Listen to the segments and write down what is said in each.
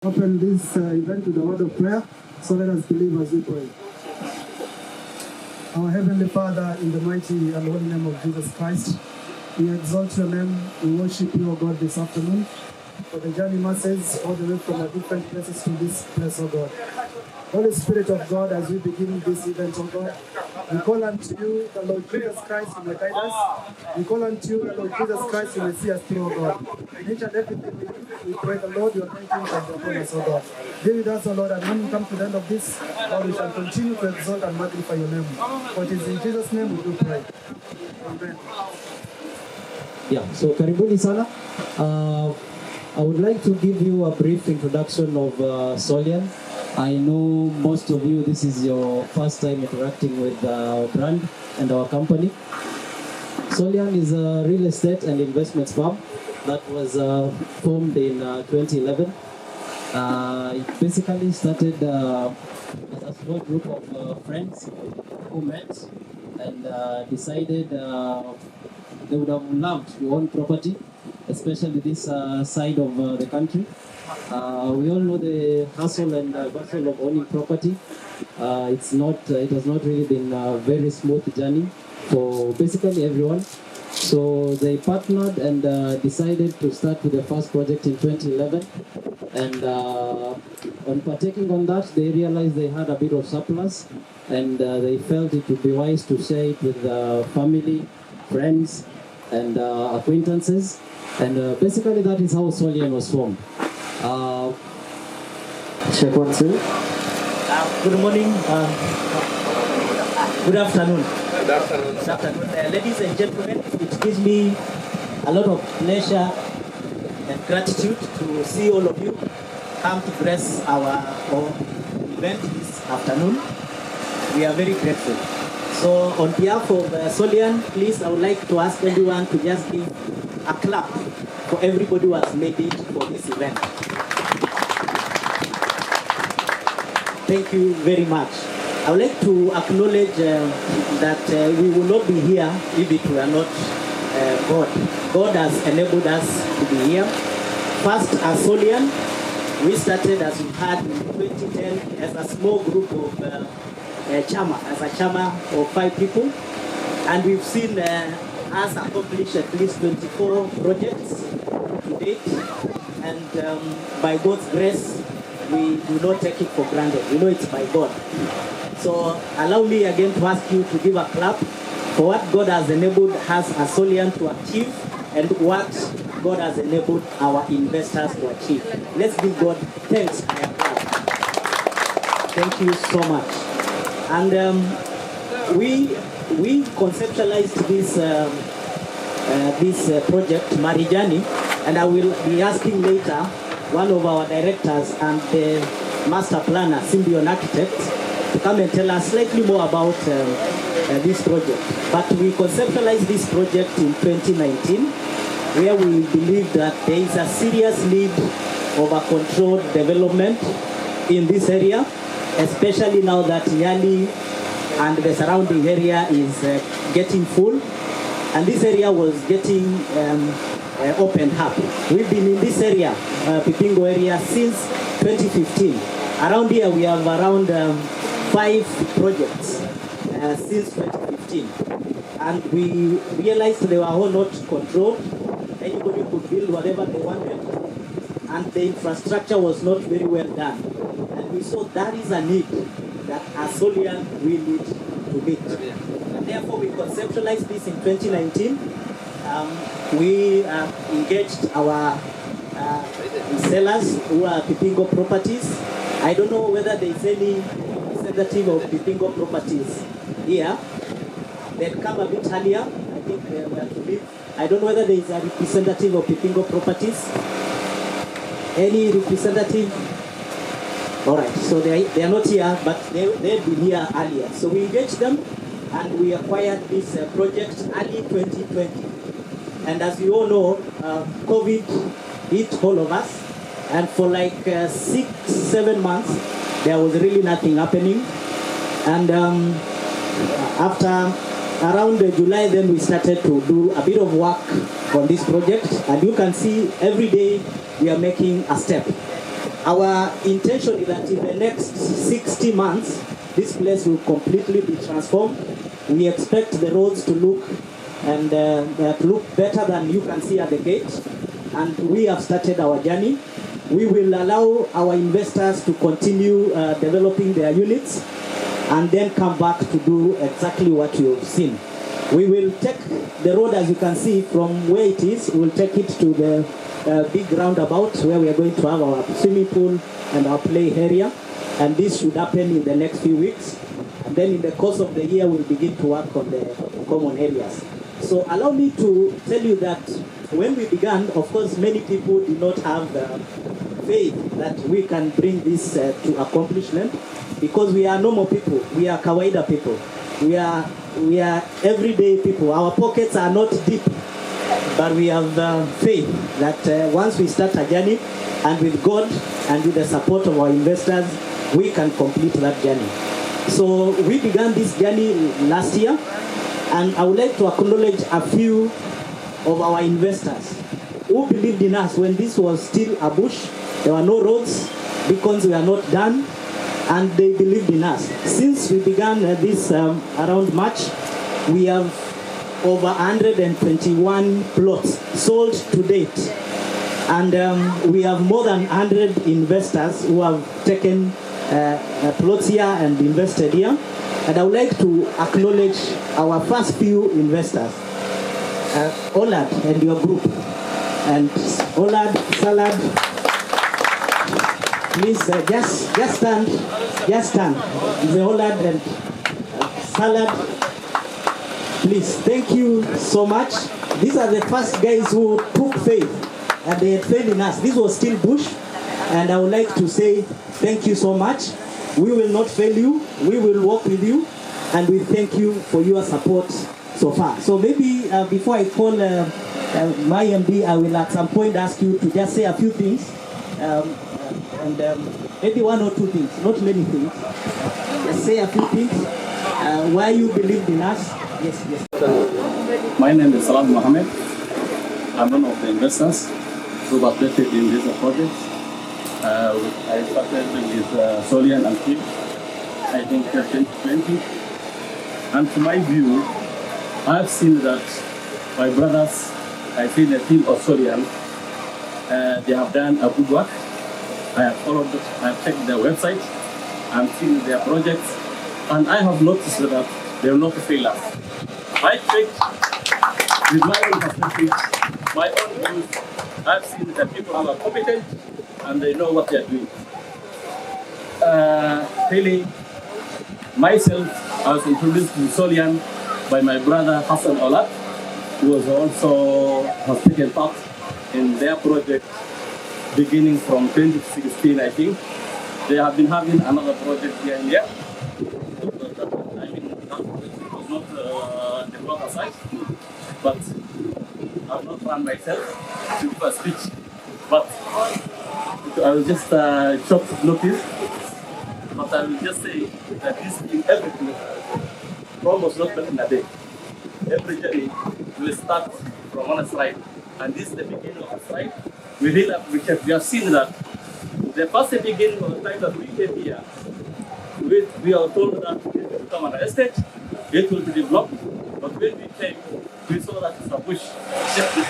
Open this event with a word of prayer, so let us believe as we pray. Our Heavenly Father, in the mighty and holy name of Jesus Christ, we exalt your name, we worship you, O God, this afternoon, for the journey masses all the way from our different places to this place, O God. Holy Spirit of God, as we begin this event, O God, we call unto you, the Lord Jesus Christ, you may guide us. We call unto you, the Lord Jesus Christ, you may see us through, O God. In each and everything we pray, the Lord, your anointing shall be upon us, O God. Be with us, O Lord, and when we come to the end of this, Lord, we shall continue to exalt and magnify your name. For it is in Jesus' name we do pray. Amen. Yeah, so karibuni sana. I would like to give you a brief introduction of Solian. I know most of you, this is your first time interacting with our brand and our company. Solian is a real estate and investments firm that was formed in 2011. It basically started as a small group of friends who met and decided they would have loved to own property, especially this side of the country. We all know the hustle and bustle of owning property. It has not really been a very smooth journey for basically everyone. So they partnered and decided to start with the first project in 2011. And on partaking on that, they realized they had a bit of surplus, and they felt it would be wise to share it with family, friends, and acquaintances. And basically that is how Solian was formed. Check 1, 2. Good morning. Good afternoon. Good afternoon. Good afternoon. Ladies and gentlemen, it gives me a lot of pleasure and gratitude to see all of you come to bless our event this afternoon. We are very grateful. So on behalf of Solian, please, I would like to ask everyone to just give a clap for everybody who has made it for this event. Thank you very much. I would like to acknowledge that we will not be here if it were not God. God has enabled us to be here. First, as Solian, we started, as we had in 2010, as a small group of as a chama of 5 people. And we've seen us accomplish at least 24 projects to date. And by God's grace, we do not take it for granted. We know it's by God. So allow me again to ask you to give a clap for what God has enabled us as Solian to achieve and what God has enabled our investors to achieve. Let's give God thanks and applause. Thank you so much. And we conceptualized this project, Marijani, and I will be asking later one of our directors and the master planner, Symbion Architects, to come and tell us slightly more about this project. But we conceptualized this project in 2019, where we believe that there is a serious need of a controlled development in this area, especially now that Yali and the surrounding area is getting full, and this area was getting opened up. We've been in this area, Pipingo area, since 2015. Around here we have around 5 projects since 2015. And we realized they were all not controlled. Anybody could build whatever they wanted. and the infrastructure was not very well done. And we saw that is a need that as Solian we need to meet. And therefore we conceptualized this in 2019. We engaged our sellers who are Pipingo Properties. I don't know whether there is any representative of Pipingo Properties here. They'd come a bit earlier. I think they were to leave. I don't know whether there is a representative of Pipingo Properties. Any representative? All right, so they are not here, but they've been here earlier. So we engaged them and we acquired this project early 2020. And as you all know, COVID hit all of us. And for like 6-7 months, there was really nothing happening. And after around July, then we started to do a bit of work on this project. And you can see every day we are making a step. Our intention is that in the next 60 months, this place will completely be transformed. We expect the roads to look better than you can see at the gate. And we have started our journey. We will allow our investors to continue developing their units and then come back to do exactly what you've seen. We will take the road, as you can see, from where it is. We will take it to the big roundabout where we are going to have our swimming pool and our play area. And this should happen in the next few weeks. And then in the course of the year, we'll begin to work on the common areas. So allow me to tell you that when we began, of course, many people did not have faith that we can bring this to accomplishment, because we are normal people. We are kawaida people. We are everyday people. Our pockets are not deep, but we have faith that once we start a journey, and with God and with the support of our investors, we can complete that journey. So we began this journey last year, and I would like to acknowledge a few of our investors who believed in us when this was still a bush. There were no roads, beacons were not done, and they believed in us. Since we began this around March, we have over 121 plots sold to date. And we have more than 100 investors who have taken plots here and invested here. And I would like to acknowledge our first few investors, Olad and your group. And Olad, Salad, please just stand. The Olad and Salad, please. Thank you so much. These are the first guys who took faith. And they had faith in us. This was still bush, and I would like to say thank you so much. We will not fail you. We will work with you, and we thank you for your support so far. So maybe before I call my MD, I will at some point ask you to just say a few things, and maybe one or two things, not many things. Just say a few things. Why you believed in us? Yes. My name is Salam Mohammed. I'm one of the investors who participated in this project. I started with Solian and team, I think 2020. And to my view, I've seen that my brothers, I see the team of Solian, they have done a good work. I have followed, I have checked their website, I've seen their projects, and I have noticed that they will not fail us. I checked with my own perspective, my own views. I've seen that people who are competent and they know what they are doing. Really, myself, I was introduced to Solian by my brother Hassan Olat, who has taken part in their project beginning from 2016, I think. They have been having another project here and there. I mean, that was not developed aside, but I've not run myself to give a speech, but I will just short notice. But I will just say that this in everything, almost not in a day. Every journey will start from one side, and this is the beginning of a stride. We really appreciate. We have seen that the first beginning of the time that we came here, we are told that it will become an estate, it will be developed, but when we came, we saw that it's a bush.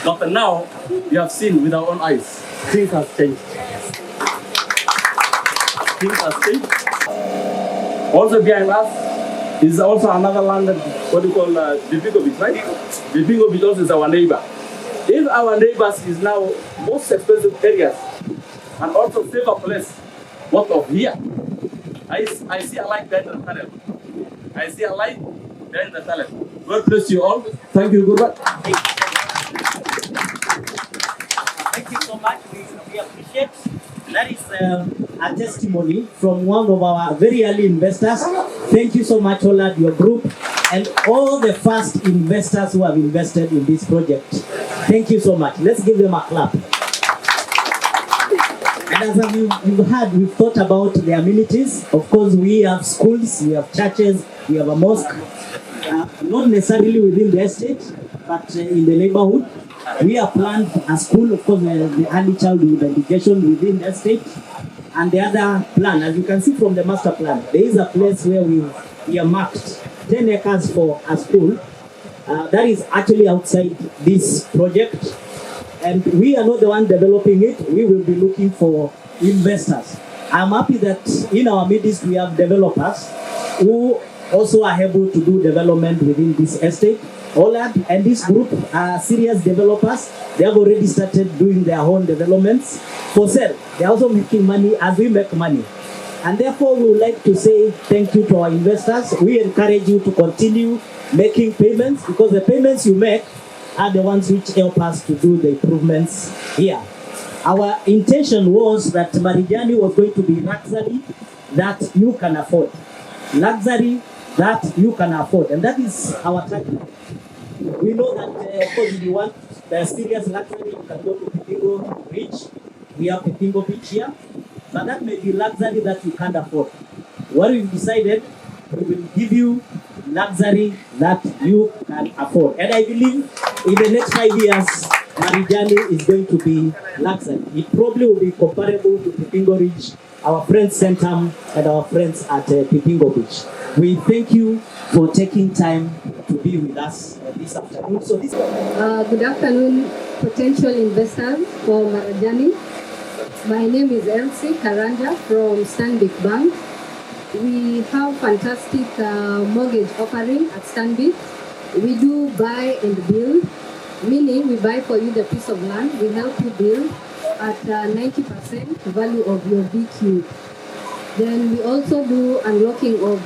But now, we have seen with our own eyes, things have changed. Things have changed. Also behind us is also another land that, what do you call, Bipingo Beach, right? Bipingo Beach also is our neighbor. If our neighbors is now most expensive areas and also safer place, what of here? I see a light behind the tunnel. I see a light behind the tunnel. God bless you all. Thank you. Goodbye. Thank you so much. We appreciate. That is a testimony from one of our very early investors. Thank you so much, Olad, your group, and all the first investors who have invested in this project. Thank you so much. Let's give them a clap. And as you've heard, we've thought about the amenities. Of course, we have schools, we have churches, we have a mosque. Not necessarily within the estate, but in the neighborhood. We have planned a school, of course, the early childhood education within the estate. And the other plan, as you can see from the master plan, there is a place where we earmarked 10 acres for a school. That is actually outside this project. And we are not the one developing it. We will be looking for investors. I'm happy that in our midst we have developers who also are able to do development within this estate. Olad and this group are serious developers. They have already started doing their own developments for sale. They are also making money as we make money. And therefore, we would like to say thank you to our investors. We encourage you to continue making payments because the payments you make are the ones which help us to do the improvements here. Our intention was that Marijani was going to be luxury that you can afford. Luxury that you can afford. And that is our target. We know that, of course, if you want the serious luxury, you can go to Pipingo Beach. We have Pipingo Beach here. But that may be luxury that you can't afford. What we've decided, we will give you luxury that you can afford. And I believe in the next 5 years, Marijani is going to be luxury. It probably will be comparable to Pipingo Beach, our friends Centum, and our friends at Pipingo Beach. We thank you for taking time to be with us this afternoon. So this good afternoon, potential investors for Marijani. My name is Elsie Karanja from Stanbic Bank. We have fantastic mortgage offering at Stanbic. We do buy and build, meaning we buy for you the piece of land. We help you build at 90% value of your BQ. Then we also do unlocking of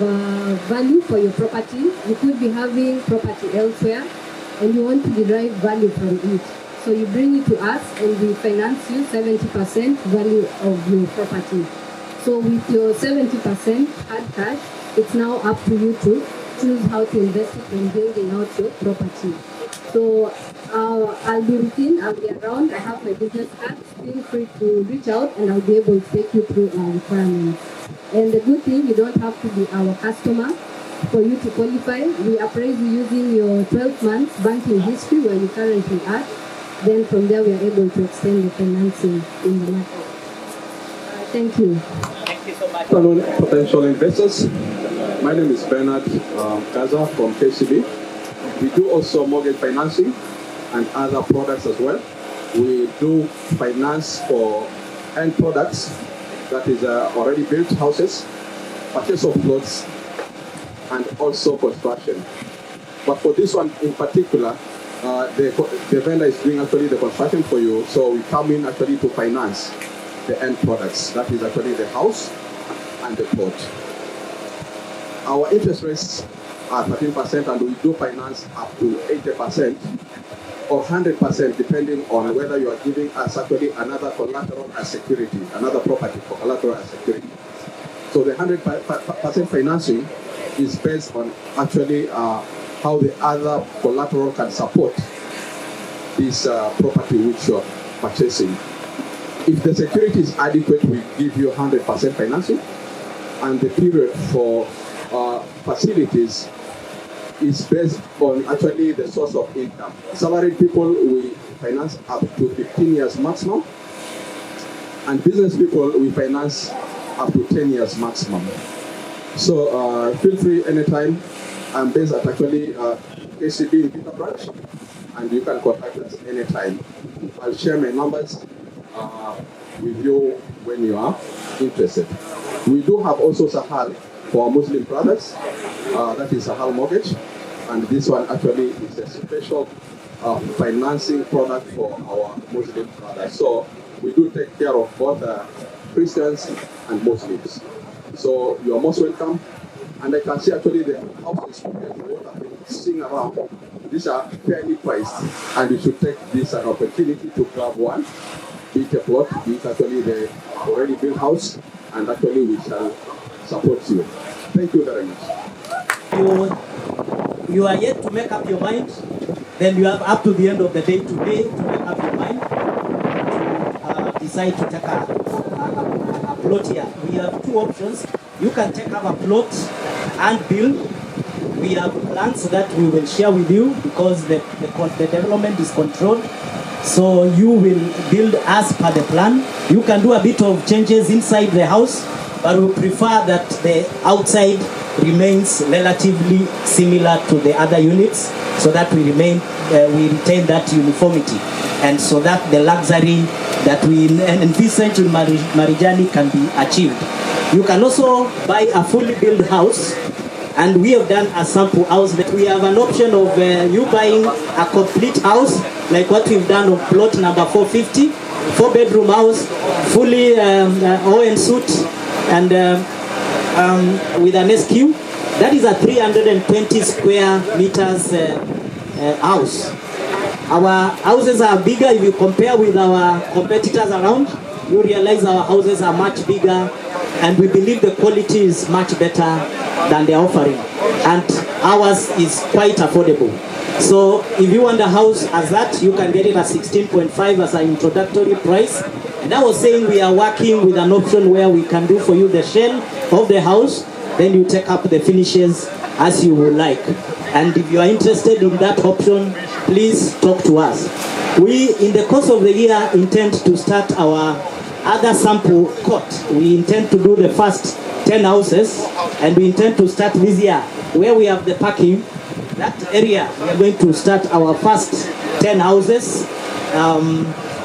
value for your property. You could be having property elsewhere and you want to derive value from it. So you bring it to us and we finance you 70% value of your property. So with your 70% hard cash, it's now up to you to choose how to invest it in building out your property. So I'll be within, I'll be around, I have my business card. Feel free to reach out and I'll be able to take you through our requirements. And the good thing, you don't have to be our customer for you to qualify. We appraise you using your 12 months banking history where you currently are. Then from there, we are able to extend the financing in the market. Thank you. Thank you so much. Good afternoon, potential investors. My name is Bernard Gaza from KCB. We do also mortgage financing and other products as well. We do finance for end products, that is already built houses, purchase of plots, and also construction. But for this one in particular, the vendor is doing actually the construction for you, so we come in actually to finance the end products. That is actually the house and the plot. Our interest rates are 13%, and we do finance up to 80% or 100%, depending on whether you are giving us actually another collateral as security, another property for collateral as security. So the 100% financing is based on actually how the other collateral can support this property which you are purchasing. If the security is adequate, we give you 100% financing, and the period for facilities is based on actually the source of income. Salaried people, we finance up to 15 years maximum, and business people, we finance up to 10 years maximum. So feel free anytime I'm based at actually KCB in Peter Branch, and you can contact us anytime. I'll share my numbers with you when you are interested. We do have also Sahal for Muslim brothers. That is Sahal Mortgage, and this one actually is a special financing product for our Muslim brothers. So we do take care of both Christians and Muslims. So you are most welcome. And I can see actually the houses what I've been seeing around. These are fairly priced, and you should take this an opportunity to grab one. Be it a plot, be it actually the already built house, and actually we shall support you. Thank you very much. You are yet to make up your mind, then you have up to the end of the day today to make up your mind to decide to take a plot here. We have two options. You can take up a plot and build. We have plans that we will share with you because the development is controlled. So you will build as per the plan. You can do a bit of changes inside the house, but we prefer that the outside remains relatively similar to the other units so that we retain that uniformity, and so that the luxury that we envisage in Marijani can be achieved. You can also buy a fully built house, and we have done a sample house. We have an option of you buying a complete house, like what we've done on plot number 450, 4-bedroom house, fully ON suite, and with an SQ. That is a 320 square meters house. Our houses are bigger. If you compare with our competitors around, you realize our houses are much bigger, and we believe the quality is much better than they're offering, and ours is quite affordable. So if you want a house as that, you can get it at 16.5 as an introductory price. And I was saying we are working with an option where we can do for you the shell of the house, then you take up the finishes as you would like. And if you are interested in that option, please talk to us. We, in the course of the year, intend to start our other sample court. We intend to do the first 10 houses, and we intend to start this year where we have the parking. That area, we are going to start our first 10 houses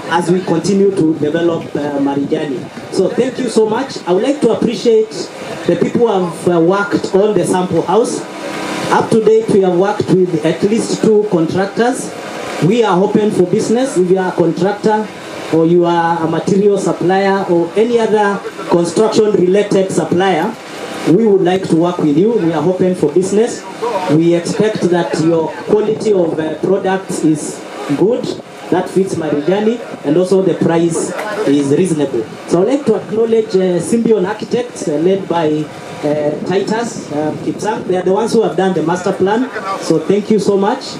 as we continue to develop Marijani. So thank you so much. I would like to appreciate the people who have worked on the sample house. Up to date, we have worked with at least 2 contractors. We are open for business. If you are a contractor, or you are a material supplier, or any other construction-related supplier, we would like to work with you. We are open for business. We expect that your quality of products is good, that fits Marijani, and also the price is reasonable. So I'd like to acknowledge Symbion Architects, led by Titus Kipsang. They are the ones who have done the master plan. So thank you so much.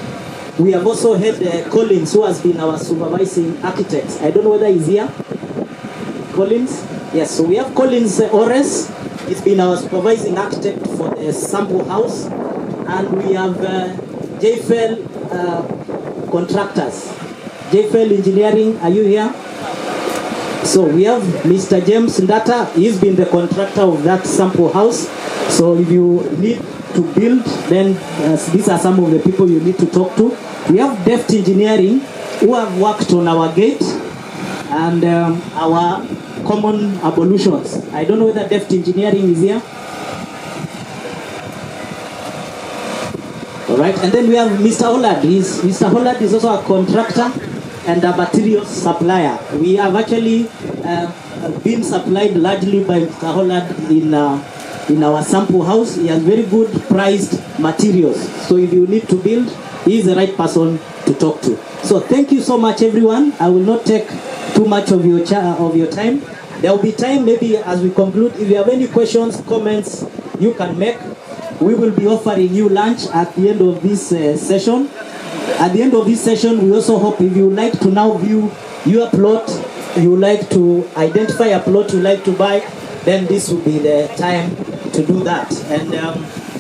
We have also had Collins, who has been our supervising architect. I don't know whether he's here. Collins? Yes, so we have Collins Ores. He's been our supervising architect for the sample house. And we have JFL contractors. JFL Engineering, are you here? So we have Mr. James Ndata. He's been the contractor of that sample house. So if you need to build, then these are some of the people you need to talk to. We have Deft Engineering, who have worked on our gate and our common ablutions. I don't know whether Deft Engineering is here. All right, and then we have Mr. Hollard. Mr. Hollard is also a contractor and a material supplier. We have actually been supplied largely by Mr. Hollard in our sample house. He has very good priced materials. So if you need to build, he is the right person to talk to. So thank you so much, everyone. I will not take too much of your time. There will be time maybe as we conclude. If you have any questions, comments, you can make. We will be offering you lunch at the end of this session. At the end of this session, we also hope if you would like to now view your plot, you would like to identify a plot you like to buy, then this will be the time to do that. And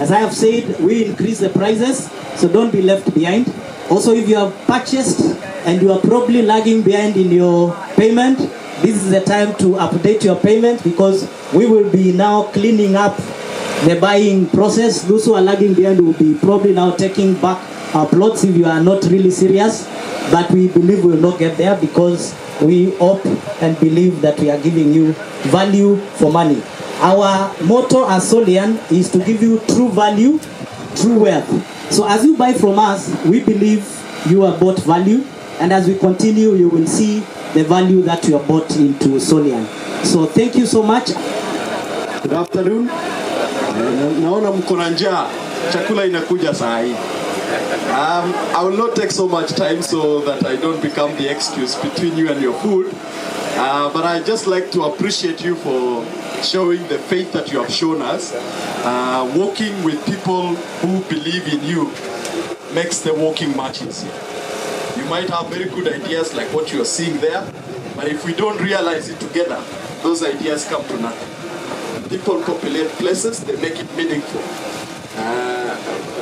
as I have said, we increase the prices, so don't be left behind. Also, if you have purchased and you are probably lagging behind in your payment, this is the time to update your payment, because we will be now cleaning up the buying process. Those who are lagging behind will be probably now taking back our plots if you are not really serious. But we believe we will not get there because we hope and believe that we are giving you value for money. Our motto as Solian is to give you true value, true wealth. So as you buy from us, we believe you are bought value, and as we continue, you will see the value that you are bought into Solian. So thank you so much. Good afternoon. Naona mko na njaa, chakula inakuja saa hii. I will not take so much time so that I don't become the excuse between you and your food. But I just like to appreciate you for showing the faith that you have shown us. Walking with people who believe in you makes the walking much easier. You might have very good ideas like what you are seeing there, but if we don't realize it together, those ideas come to nothing. People populate places, they make it meaningful.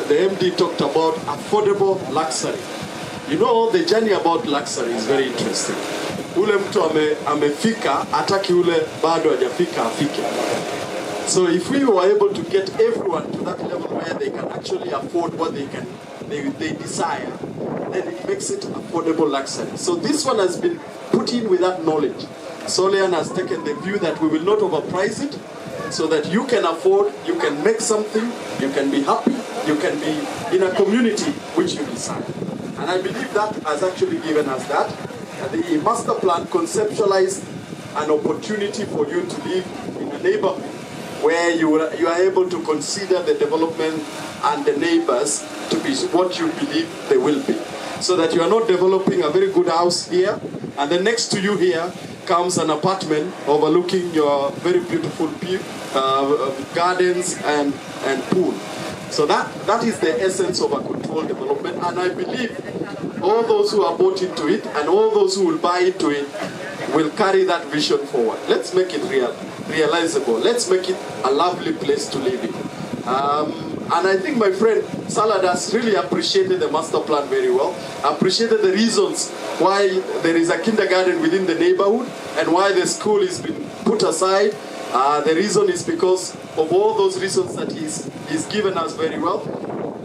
The MD talked about affordable luxury. You know, the journey about luxury is very interesting. Ule mtu amefika, ataki ule bado hajafika afike. So if we were able to get everyone to that level where they can actually afford what they desire, then it makes it affordable luxury. So this one has been put in with that knowledge. Solian has taken the view that we will not overprice it, so that you can afford, you can make something, you can be happy, you can be in a community which you desire. And I believe that has actually given us that. The master plan conceptualized an opportunity for you to live in a neighborhood where you are able to consider the development and the neighbors to be what you believe they will be. So that you are not developing a very good house here, and then next to you here comes an apartment overlooking your very beautiful gardens and pool. So that is the essence of a controlled development, and I believe all those who are bought into it and all those who will buy into it will carry that vision forward. Let's make it realizable. Let's make it a lovely place to live in. And I think my friend Salad has really appreciated the master plan very well, appreciated the reasons why there is a kindergarten within the neighborhood and why the school is been put aside. The reason is because of all those reasons that he's given us very well.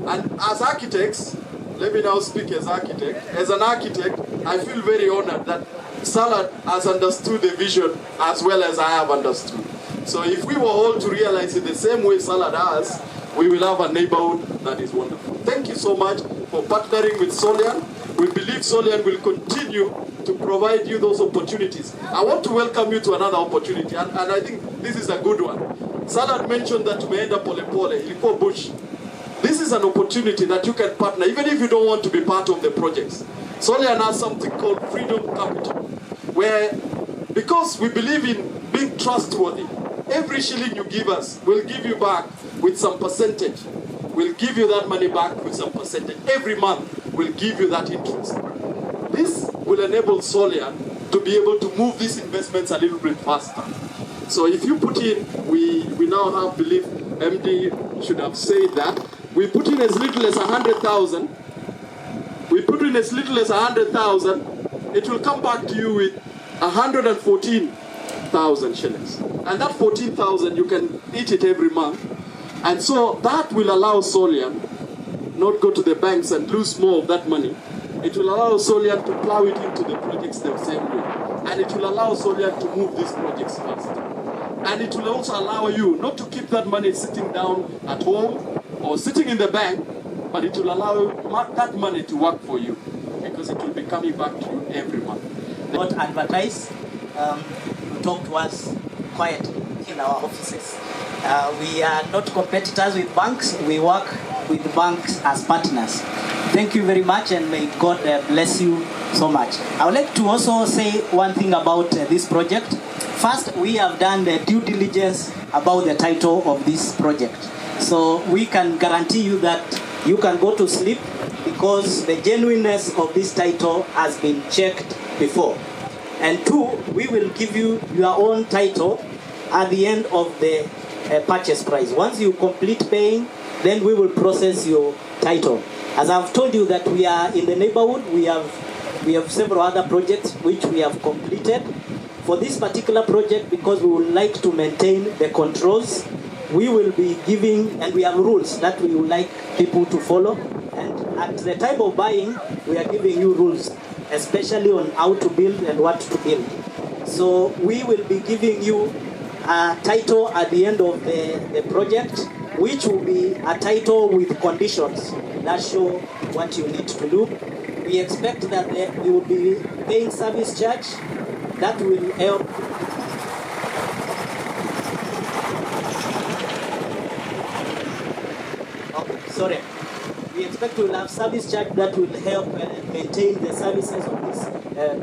And as architects, let me now speak as architect. As an architect, I feel very honored that Salad has understood the vision as well as I have understood. So if we were all to realize it the same way Salad has, we will have a neighborhood that is wonderful. Thank you so much for partnering with Solian. We believe Solian will continue to provide you those opportunities. I want to welcome you to another opportunity, and I think this is a good one. Salad mentioned that tumeenda pole pole, ilikuwa bush. This is an opportunity that you can partner, even if you don't want to be part of the projects. Solian has something called Freedom Capital, where, because we believe in being trustworthy, every shilling you give us, we'll give you back with some percentage. We'll give you that money back with some percentage. Every month, we'll give you that interest. This will enable Solian to be able to move these investments a little bit faster. So if you put in, we now have belief, MD should have said that, we put in as little as 100,000. We put in as little as 100,000. It will come back to you with 114,000 shillings. And that 14,000, you can eat it every month. And so that will allow Solian not go to the banks and lose more of that money. It will allow Solian to plow it into the projects the same way. And it will allow Solian to move these projects faster. And it will also allow you not to keep that money sitting down at home or sitting in the bank, but it will allow that money to work for you, because it will be coming back to you every month. Not advertise, talk to us quietly in our offices. We are not competitors with banks, we work with banks as partners. Thank you very much, and may God bless you so much. I would like to also say one thing about this project. First, we have done the due diligence about the title of this project. So we can guarantee you that you can go to sleep because the genuineness of this title has been checked before. And two, we will give you your own title at the end of the purchase price. Once you complete paying, then we will process your title. As I've told you that we are in the neighborhood, we have several other projects which we have completed. For this particular project, because we would like to maintain the controls we will be giving, and we have rules that we would like people to follow. And at the time of buying, we are giving you rules, especially on how to build and what to build. So we will be giving you a title at the end of the project, which will be a title with conditions that show what you need to do. We expect that you will be paying service charge that will help. Sorry. We expect to have service charge that will help maintain the services of this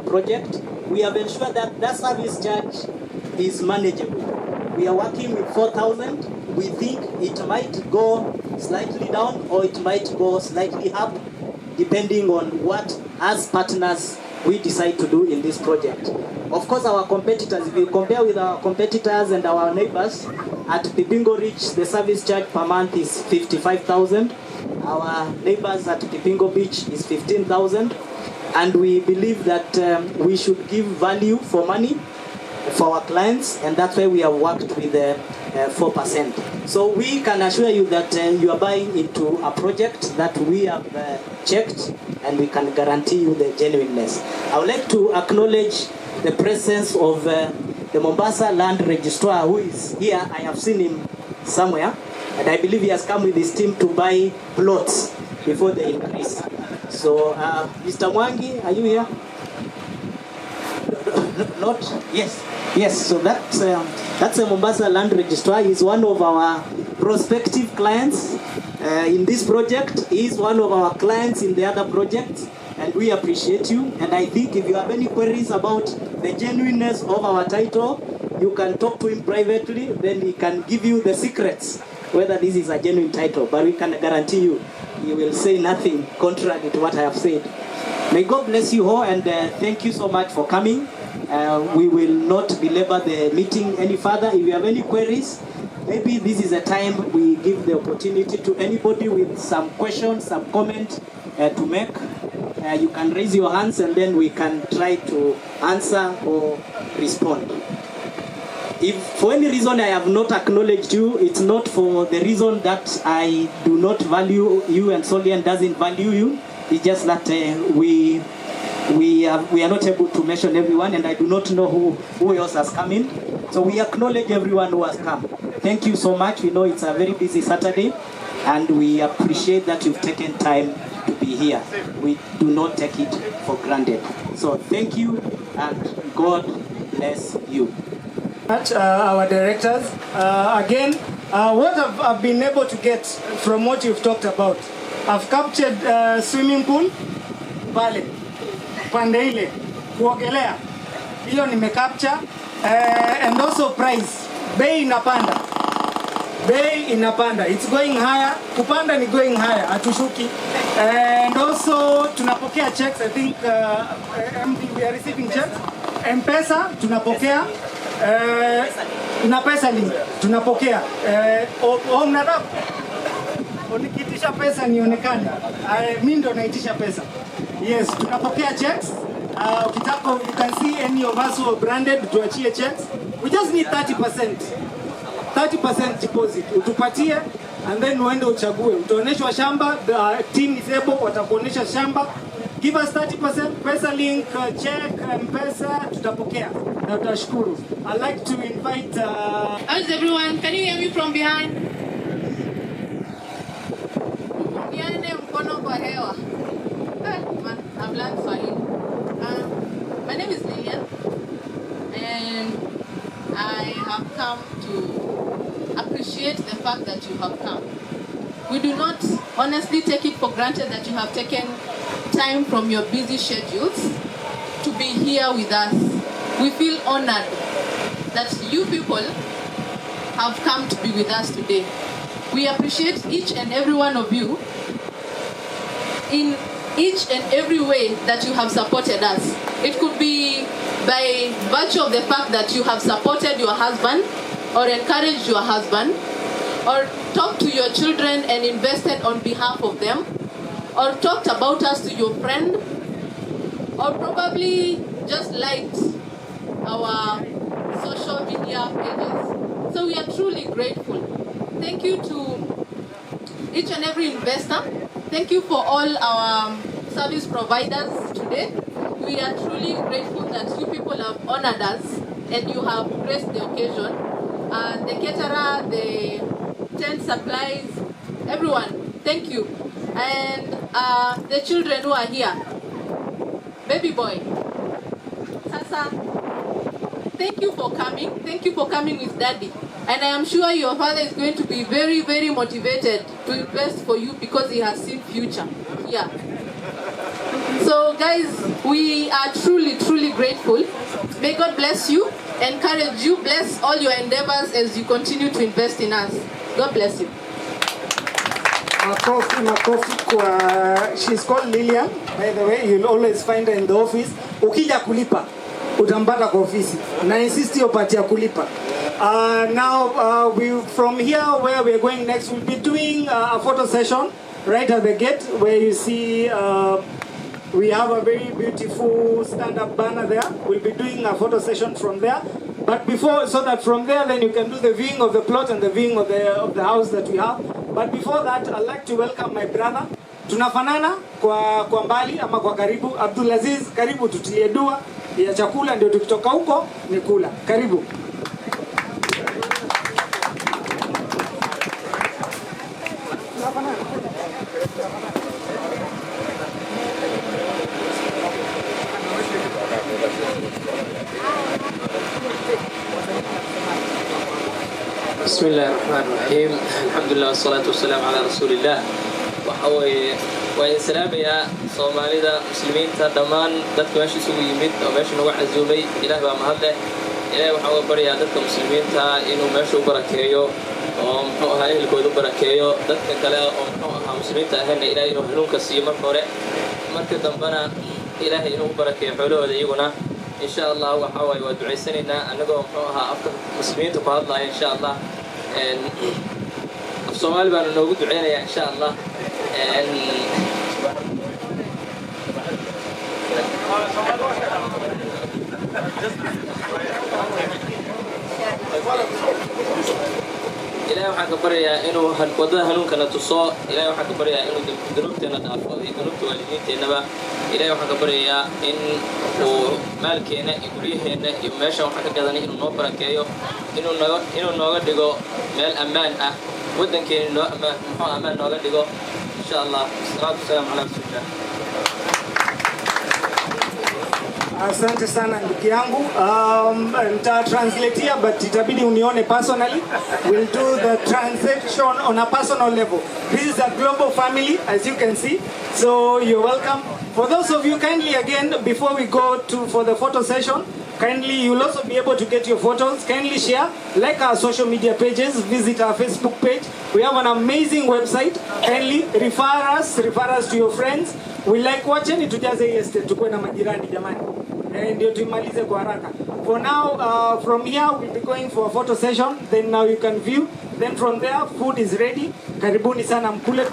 project. We have ensured that that service charge is manageable. We are working with 4,000. We think it might go slightly down or it might go slightly up, depending on what, as partners, we decide to do in this project. Of course, our competitors, if you compare with our competitors and our neighbors, at Pipingo Ridge, the service charge per month is 55,000. Our neighbors at Pipingo Beach is 15,000. And we believe that we should give value for money for our clients, and that's why we have worked with 4%. So we can assure you that you are buying into a project that we have checked, and we can guarantee you the genuineness. I would like to acknowledge the presence of the Mombasa Land Registrar, who is here. I have seen him somewhere, and I believe he has come with his team to buy plots before they increase. So, Mr. Mwangi, are you here? Not? Yes. Yes, so that's a Mombasa Land Registrar. He's one of our prospective clients in this project. He's one of our clients in the other projects, and we appreciate you. And I think if you have any queries about the genuineness of our title, you can talk to him privately, then he can give you the secrets, whether this is a genuine title. But we can guarantee you, he will say nothing contrary to what I have said. May God bless you all, and thank you so much for coming. We will not belabor the meeting any further. If you have any queries, maybe this is a time we give the opportunity to anybody with some questions, some comment to make. You can raise your hands and then we can try to answer or respond. If for any reason I have not acknowledged you, it's not for the reason that I do not value you and Solian doesn't value you. It's just that we are not able to mention everyone, and I do not know who else has come in. So we acknowledge everyone who has come. Thank you so much. We know it's a very busy Saturday, and we appreciate that you've taken time to be here. We do not take it for granted. So thank you, and God bless you. Our directors, again, what I've been able to get from what you've talked about, I've captured swimming pool, pale, pande ile, kuogelea, hiyo nimecapture, and also price, bei inapanda, it's going higher, kupanda ni going higher, hatushuki, and also tunapokea checks. I think we are receiving checks, M-Pesa tunapokea, na pesa link tunapokea, mnataka unikitisha pesa nionekane, mimi ndo naitisha pesa. Yes, tunapokea checks. Ukitaka, you can see any of us who are branded, tuachie checks. We just need 30%. 30% deposit. Utupatie, and then uende uchague. Utaoneshwa shamba, the team is able, watakuonesha shamba. Give us 30%, pesa link, check, M-Pesa, tutapokea. Na tutashukuru. I'd like to invite... How is everyone? Can you hear me from behind? Mkono kwa hewa. Man, I've learned Swahili. My name is Lilian, and I have come to appreciate the fact that you have come. We do not honestly take it for granted that you have taken time from your busy schedules to be here with us. We feel honored that you people have come to be with us today. We appreciate each and every one of you in each and every way that you have supported us. It could be by virtue of the fact that you have supported your husband or encouraged your husband, or talked to your children and invested on behalf of them, or talked about us to your friend, or probably just liked our social media pages. So we are truly grateful. thank you to each and every investor. Thank you for all our service providers today. We are truly grateful that you people have honored us and you have graced the occasion. The caterer, the tent supplies, everyone, thank you. And the children who are here. Baby boy, Sasa, thank you for coming. Thank you for coming with daddy. And I am sure your father is going to be very, very motivated to invest for you because he has seen future. Yeah. So guys, we are truly, truly grateful. May God bless you, encourage you, bless all your endeavors as you continue to invest in us. God bless you. She's called Lillian, by the way. You'll always find her in the office. Ukija kulipa, utampata kwa ofisi. Na insist hiyo part ya kulipa. Now, from here where we're going next, we'll be doing a photo session right at the gate where you see we have a very beautiful stand-up banner there. We'll be doing a photo session from there. But before, so that from there, then you can do the viewing of the plot and the viewing of the house that we have. But before that, I'd like to welcome my brother. Tunafanana kwa mbali ama kwa karibu. Abdulaziz, karibu tutilie dua ya chakula ndio tukitoka huko ni kula. Karibu. بسم الله الرحمن الرحيم الحمد لله والصلاة والسلام على رسول الله وإن سلام يا صومالي دا مسلمين تدمان دتك ماشي سوي يمد أو ماشي نوع عزومي إله بمهله إله وحاول بريا دتك مسلمين تا إنه ماشي بركيو ومحوها إهل كودو بركيو دتك كلا ومحوها مسلمين تا أهلنا إله إنه هنون كسي مركورة مركز دمبنا إله إنه بركي حلو ذيقنا إن شاء الله وحاول ودعي سننا أنقوم محوها أفضل مسلمين تقال الله إن شاء الله في الصومال بأنه نوجد عيني إن شاء الله إلهي waxaan ka baryaa inuu wadada hanuunkana tuso Ilaahay waxaan ka baryaa inuu dunuubteena dhaafo dunuubta waalidiinteennaba Ilaahay waxaan ka baryaa in uu maalkeena iyo guryaheena iyo meesha waxaan ka gadanay inuu noo barakeeyo inuu nooga dhigo meel ammaan ah wadankeena noo ammaan nooga dhigo insha Allah salaatu salaam ala rasulillah. Asante sana ndugu yangu. Nita translate here but itabidi unione personally. We'll do the transaction on a personal level. This is a global family as you can see. So you're welcome. For those of you kindly again before we go for the photo session, kindly you'll also be able to get your photos. Kindly share, like our social media pages, visit our Facebook page. We have an amazing website. Kindly refer us to your friends. We like watching it tujaze yesterday tukue na majirani jamani. Ndio tumalize kwa haraka. For now, from here we'll be going for a photo session. Then now you can view. Then from there, food is ready. Karibuni sana mkule.